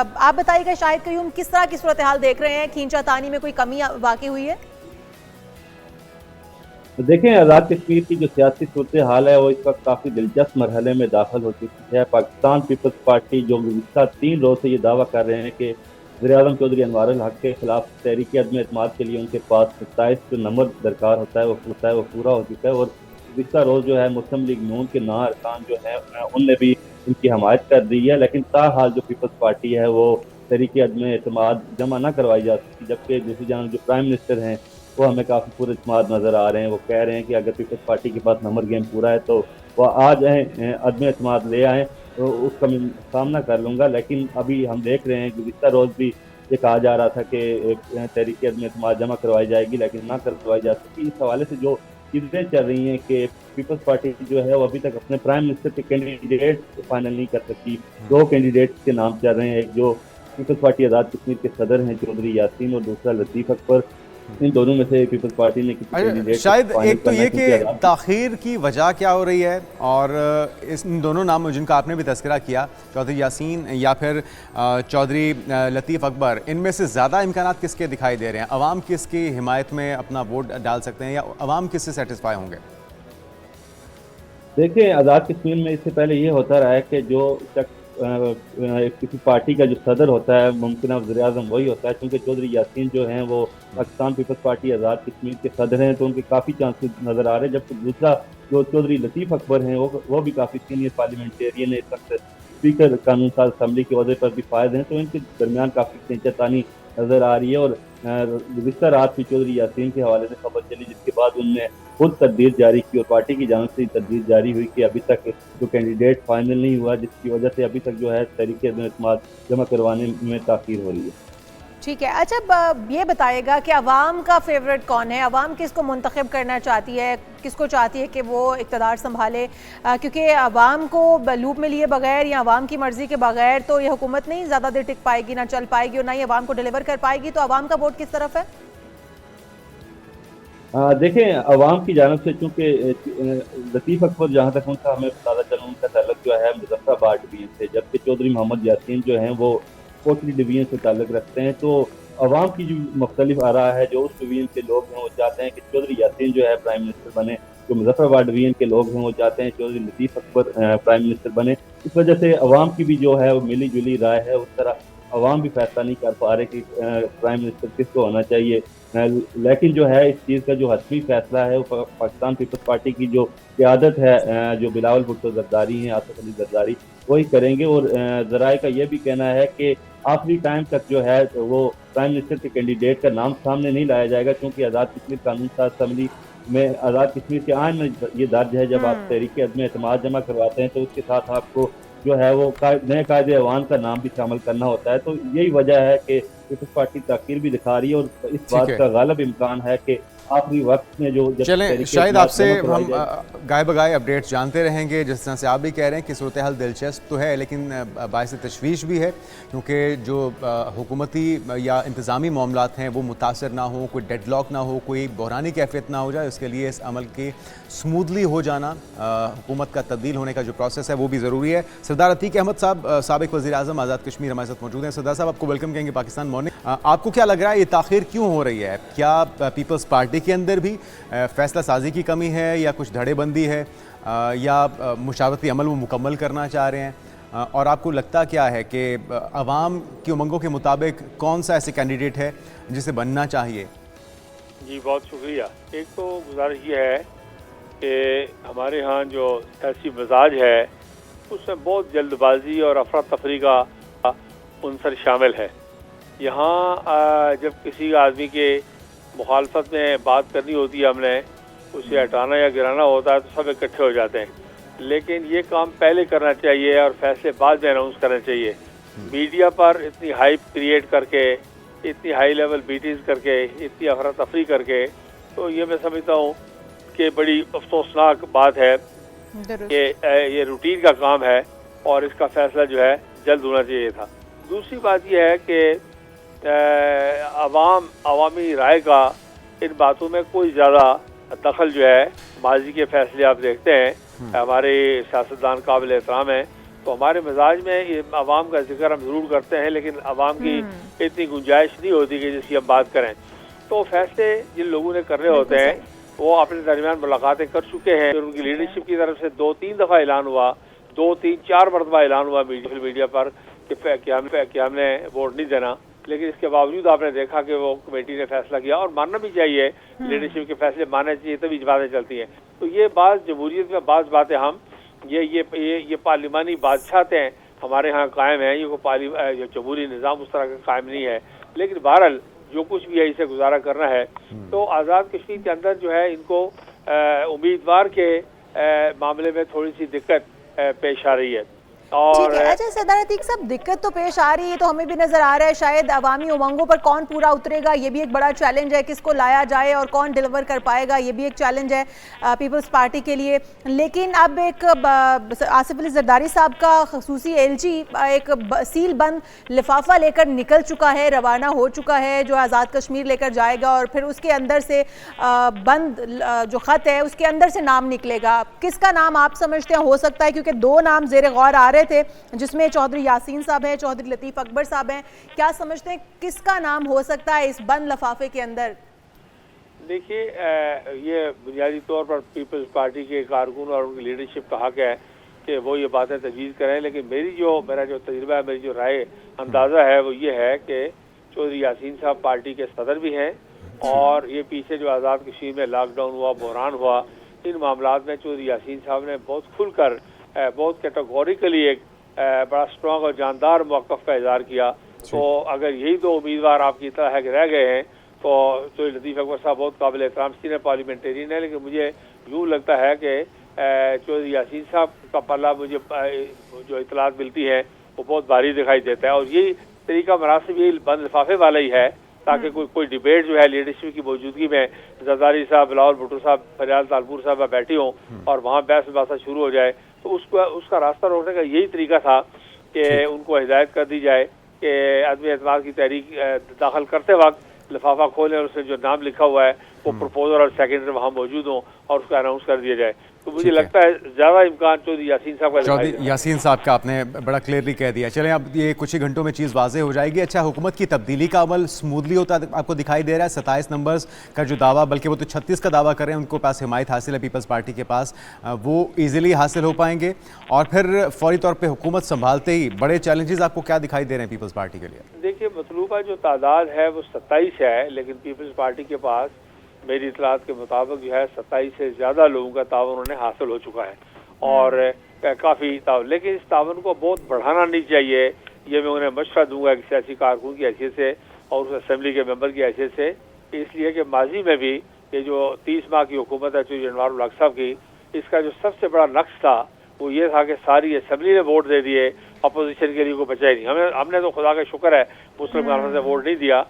آپ بتائیے گا شاہد قیوم کس طرح کی صورتحال دیکھ رہے ہیں؟ کھینچا تانی میں کوئی کمی واقع ہوئی ہے؟ دیکھیں، آزاد کشمیر کی جو سیاسی صورتحال ہے وہ اس وقت کافی دلچسپ مرحلے میں داخل ہو چکی ہے۔ پاکستان پیپلز پارٹی جو گزشتہ 3 روز سے یہ دعویٰ کر رہے ہیں کہ وزیر اعظم چودھری انوار الحق کے خلاف تحریک عدم اعتماد کے لیے ان کے پاس 27 جو نمبر درکار ہوتا ہے وہ پورا ہو چکا ہے، اور گزشتہ روز جو ہے مسلم لیگ نون کے 9 ارکان جو ہیں ان نے بھی ان کی حمایت کر دی ہے، لیکن تاحال جو پیپلز پارٹی ہے وہ تحریک عدم اعتماد جمع نہ کروائی جا سکی، جبکہ دوسری جانب جو پرائم منسٹر ہیں وہ ہمیں کافی پورے اعتماد نظر آ رہے ہیں۔ وہ کہہ رہے ہیں کہ اگر پیپلز پارٹی کے پاس نمبر گیم پورا ہے تو وہ آ جائیں، عدم اعتماد لے آئیں، تو اس کا میں سامنا کر لوں گا۔ لیکن ابھی ہم دیکھ رہے ہیں گزشتہ روز بھی یہ کہا جا رہا تھا کہ تحریک عدم اعتماد جمع کروائی جائے گی، لیکن نہ کروائی جا سکی۔ اس حوالے سے جو چیزیں چل رہی ہیں کہ پیپلز پارٹی جو ہے وہ ابھی تک اپنے پرائم منسٹر کے کینڈیڈیٹ فائنل نہیں کر سکی۔ 2 کینڈیڈیٹس کے نام چل رہے ہیں، ایک جو پیپلز پارٹی آزاد کشمیر کے صدر ہیں چودھری یاسین، اور دوسرا لطیف اکبر۔ ان دونوں میں سے پیپلز پارٹی نے کسی کینڈیڈیٹ شاید ایک تو یہ کہ تاخیر کی وجہ کیا ہو رہی ہے، اور ان دونوں ناموں جن کا آپ نے بھی تذکرہ کیا، چودھری یاسین یا پھر چودھری لطیف اکبر، ان میں سے زیادہ امکانات کس کے دکھائی دے رہے ہیں؟ عوام کس کی حمایت میں اپنا ووٹ ڈال سکتے ہیں، یا عوام کس سے سیٹسفائی ہوں گے؟ دیکھیں، آزاد کشمیر میں اس سے پہلے یہ ہوتا رہا ہے کہ جو شخص کسی پارٹی کا جو صدر ہوتا ہے ممکنہ وزیر اعظم وہی ہوتا ہے، کیونکہ چودھری یاسین جو ہیں وہ پاکستان پیپلز پارٹی آزاد کشمیر کے صدر ہیں، تو ان کے کافی چانسز نظر آ رہے ہیں، جبکہ دوسرا جو چودھری لطیف اکبر ہیں وہ بھی کافی سینئر پارلیمنٹیرین ہے، اس وقت اسپیکر قانون ساز اسمبلی کے عہدے پر بھی فائز ہیں، تو ان کے درمیان کافی کھینچا نظر آ رہی ہے۔ اور گزشتہ رات بھی چودھری یاسین کے حوالے سے خبر چلی، جس کے بعد ان نے خود تردید جاری کی، اور پارٹی کی جانب سے تردید جاری ہوئی کہ ابھی تک جو کینڈیڈیٹ فائنل نہیں ہوا، جس کی وجہ سے ابھی تک جو ہے تحریک عدم اعتماد جمع کروانے میں تاخیر ہو رہی ہے۔ ٹھیک ہے، اچھا یہ بتائے گا کہ عوام کا فیوریٹ کون ہے؟ عوام کس کو منتخب کرنا چاہتی ہے؟ کس کو چاہتی ہے کہ وہ اقتدار سنبھالے؟ کیونکہ عوام کو لوپ میں لیے بغیر یا عوام کی مرضی کے بغیر تو یہ حکومت نہیں زیادہ دیر ٹک پائے گی، نہ چل پائے گی، اور نہ ہی عوام کو ڈیلیور کر پائے گی۔ تو عوام کا ووٹ کس طرف ہے؟ دیکھیں، عوام کی جانب سے چونکہ لطیف اکبر جہاں تک ان کا ہمیں پتہ چلا ان کا تعلق جو ہے مظفر آباد ڈویژن سے، جبکہ چودھری محمد یاسین جو ہیں وہ کوٹلی ڈویژن سے تعلق رکھتے ہیں، تو عوام کی جو مختلف آراء ہے، جو اس ڈویژن کے لوگ ہیں وہ چاہتے ہیں کہ چودھری یاسین جو ہے پرائم منسٹر بنے، جو مظفر آباد ڈویژن کے لوگ ہیں وہ چاہتے ہیں چودھری لطیف اکبر پرائم منسٹر بنے۔ اس وجہ سے عوام کی بھی جو ہے وہ ملی جلی رائے ہے، اس طرح عوام بھی فیصلہ نہیں کر پا رہے کہ پرائم منسٹر کس کو ہونا چاہیے، لیکن جو ہے اس چیز کا جو حتمی فیصلہ ہے وہ پاکستان پیپلز پارٹی کی جو قیادت ہے، جو بلاول بھٹو زرداری ہیں، آصف علی زرداری، وہی کریں گے۔ اور ذرائع کا یہ بھی کہنا ہے کہ آخری ٹائم تک جو ہے وہ پرائم منسٹر کے کینڈیڈیٹ کا نام سامنے نہیں لایا جائے گا، کیونکہ آزاد کشمیر قانون ساز اسمبلی میں آزاد کشمیر کے آئین میں یہ درج ہے، جب آپ تحریک عدم اعتماد جمع کرواتے ہیں تو اس کے ساتھ آپ کو جو ہے وہ نئے قائد ایوان کا نام بھی شامل کرنا ہوتا ہے، تو یہی وجہ ہے کہ پیپلز پارٹی تاخیر بھی دکھا رہی ہے، اور اس بات کا غالب امکان ہے کہ آخری وقت میں جو چلیں شاید آپ سے ہم گائے بگائے اپڈیٹس جانتے رہیں گے، جس طرح سے آپ بھی کہہ رہے ہیں کہ صورتحال دلچسپ تو ہے لیکن باعث تشویش بھی ہے، کیونکہ جو حکومتی یا انتظامی معاملات ہیں وہ متاثر نہ ہوں، کوئی ڈیڈ لاک نہ ہو، کوئی بحرانی کیفیت نہ ہو جائے، اس کے لیے اس عمل کی سموتھلی ہو جانا، حکومت کا تبدیل ہونے کا جو پروسیس ہے وہ بھی ضروری ہے۔ سردار عتیق احمد صاحب، سابق وزیر اعظم آزاد کشمیر، ہمارے ساتھ موجود ہیں۔ سردار صاحب، آپ کو ویلکم کہیں گے پاکستان مارننگ۔ آپ کو کیا لگ رہا ہے یہ تاخیر کیوں ہو رہی ہے؟ کیا پیپلز پارٹی کے اندر بھی فیصلہ سازی کی کمی ہے، یا کچھ دھڑے بندی ہے، یا مشاورتی عمل وہ مکمل کرنا چاہ رہے ہیں؟ اور آپ کو لگتا کیا ہے کہ عوام کی امنگوں کے مطابق کون سا ایسے کینڈیڈیٹ ہے جسے بننا چاہیے؟ جی بہت شکریہ۔ ایک تو گزارش یہ ہے کہ ہمارے ہاں جو سیاسی مزاج ہے اس میں بہت جلد بازی اور افراتفری کا عنصر شامل ہے۔ یہاں جب کسی آدمی کے مخالفت میں بات کرنی ہوتی ہے، ہم نے اسے ہٹانا یا گرانا ہوتا ہے تو سب اکٹھے ہو جاتے ہیں، لیکن یہ کام پہلے کرنا چاہیے اور فیصلے بعد میں اناؤنس کرنا چاہیے۔ میڈیا پر اتنی ہائپ کریٹ کر کے، اتنی ہائی لیول میٹنگز کر کے، اتنی افراتفری کر کے، تو یہ میں سمجھتا ہوں کہ بڑی افسوسناک بات ہے کہ یہ روٹین کا کام ہے اور اس کا فیصلہ جو ہے جلد ہونا چاہیے تھا۔ دوسری بات یہ ہے کہ عوامی رائے کا ان باتوں میں کوئی زیادہ دخل جو ہے، ماضی کے فیصلے آپ دیکھتے ہیں، ہمارے سیاستدان قابل احترام ہیں، تو ہمارے مزاج میں یہ عوام کا ذکر ہم ضرور کرتے ہیں، لیکن عوام کی اتنی گنجائش نہیں ہوتی کہ جس کی ہم بات کریں. تو فیصلے جن لوگوں نے کرنے ہوتے ہیں وہ اپنے درمیان ملاقاتیں کر چکے ہیں. ان کی لیڈرشپ کی طرف سے 2-3 دفعہ اعلان ہوا، 2-3-4 مرتبہ اعلان ہوا میڈیا پر کہ ہم نے ووٹ نہیں دینا، لیکن اس کے باوجود آپ نے دیکھا کہ وہ کمیٹی نے فیصلہ کیا، اور ماننا بھی چاہیے، لیڈرشپ کے فیصلے ماننے چاہیے، تبھی باتیں چلتی ہیں. تو یہ بعض جمہوریت میں بعض باتیں ہم یہ پارلیمانی بادشاہتیں ہمارے ہاں قائم ہیں، یہ جمہوری نظام اس طرح کا قائم نہیں ہے. لیکن بہرحال جو کچھ بھی ہے اسے گزارا کرنا ہے. تو آزاد کشمیر کے اندر جو ہے ان کو امیدوار کے معاملے میں تھوڑی سی دقت پیش آ رہی ہے. اور ٹھیک ہے. اچھا سردار عتیق صاحب، دقت تو پیش آ رہی ہے تو ہمیں بھی نظر آ رہا ہے، شاید عوامی امنگوں پر کون پورا اترے گا یہ بھی ایک بڑا چیلنج ہے، کس کو لایا جائے اور کون ڈیلیور کر پائے گا یہ بھی ایک چیلنج ہے پیپلز پارٹی کے لیے. لیکن اب ایک آصف علی زرداری صاحب کا خصوصی ایل جی ایک سیل بند لفافہ لے کر نکل چکا ہے، روانہ ہو چکا ہے، جو آزاد کشمیر لے کر جائے گا، اور پھر اس کے اندر سے بند جو خط ہے اس کے اندر سے نام نکلے گا. کس کا نام آپ سمجھتے ہیں ہو سکتا ہے؟ کیونکہ 2 نام زیر غور آ رہے تھے جس میں چودھری یاسین صاحب ہیں، چودھری لطیف اکبر صاحب ہیں. کیا سمجھتے ہیں کس کا نام ہو سکتا ہے اس بند لفافے کے اندر؟ دیکھیے، یہ بنیادی طور پر پیپلز پارٹی کے کارکن اور ان کی لیڈرشپ کا حق ہے کہ وہ یہ باتیں تجویز کریں، لیکن میرا جو تجربہ ہے، میری جو رائے اندازہ ہے وہ یہ ہے کہ چودھری یاسین صاحب پارٹی کے صدر بھی ہیں، اور یہ پیچھے جو آزاد کشمیر میں لاک ڈاؤن ہوا، بحران ہوا، ان معاملات میں چودھری یاسین صاحب نے بہت کھل کر، بہت کیٹیگوریکلی ایک بڑا اسٹرانگ اور جاندار موقف کا اظہار کیا. تو اگر یہی 2 امیدوار آپ کی طرح ہے کہ رہ گئے ہیں تو چودھری لطیف اکبر صاحب بہت قابل احترام سینئر پارلیمنٹرین ہے، لیکن مجھے یوں لگتا ہے کہ چودھری یاسین صاحب کا پلہ مجھے جو اطلاعات ملتی ہیں وہ بہت بھاری دکھائی دیتا ہے. اور یہ طریقہ مناسب یہ بند لفافے والا ہی ہے تاکہ کوئی ڈیبیٹ جو ہے لیڈرشپ کی موجودگی میں زرداری صاحب، بلاول بھٹو صاحب، فریال تالپور صاحب بیٹھی ہوں اور وہاں بحث باسا شروع ہو جائے. تو اس کا راستہ روکنے کا یہی طریقہ تھا کہ ان کو ہدایت کر دی جائے کہ عدم اعتماد کی تحریک داخل کرتے وقت لفافہ کھولیں اور اس میں جو نام لکھا ہوا ہے وہ پروپوزر اور سیکنڈری وہاں موجود ہوں اور اس کو اناؤنس کر دیا جائے. تو مجھے لگتا ہے زیادہ امکان چودھری یاسین صاحب کا. چودھری یاسین صاحب کا آپ نے بڑا کلیئرلی کہہ دیا. چلیں اب یہ کچھ ہی گھنٹوں میں چیز واضح ہو جائے گی. اچھا، حکومت کی تبدیلی کا عمل سموتھلی ہوتا آپ کو دکھائی دے رہا ہے؟ 27 نمبرز کا جو دعویٰ، بلکہ وہ تو 36 کا دعویٰ کر رہے ہیں، ان کو پاس حمایت حاصل ہے پیپلز پارٹی کے پاس، وہ ایزیلی حاصل ہو پائیں گے؟ اور پھر فوری طور پہ حکومت سنبھالتے ہی بڑے چیلنجز آپ کو کیا دکھائی دے رہے ہیں پیپلز پارٹی کے لیے؟ دیکھیے، مطلوبہ جو تعداد ہے وہ 27 ہے، لیکن پیپلز پارٹی کے پاس میری اطلاعات کے مطابق جو ہے 27 سے زیادہ لوگوں کا تعاون انہیں حاصل ہو چکا ہے، اور کافی تعاون. لیکن اس تعاون کو بہت بڑھانا نہیں چاہیے، یہ میں انہیں مشورہ دوں گا ایک سیاسی کارکن کی حیثیت سے اور اس اسمبلی کے ممبر کی حیثیت سے، اس لیے کہ ماضی میں بھی یہ جو 30 ماہ کی حکومت ہے چودھری انوار الحق صاحب کی، اس کا جو سب سے بڑا نقص تھا وہ یہ تھا کہ ساری اسمبلی نے ووٹ دے دیے، اپوزیشن کے لیے کوئی بچا ہی نہیں. ہم نے تو خدا کا شکر ہے مسلم کانفرنس نے ووٹ نہیں دیا،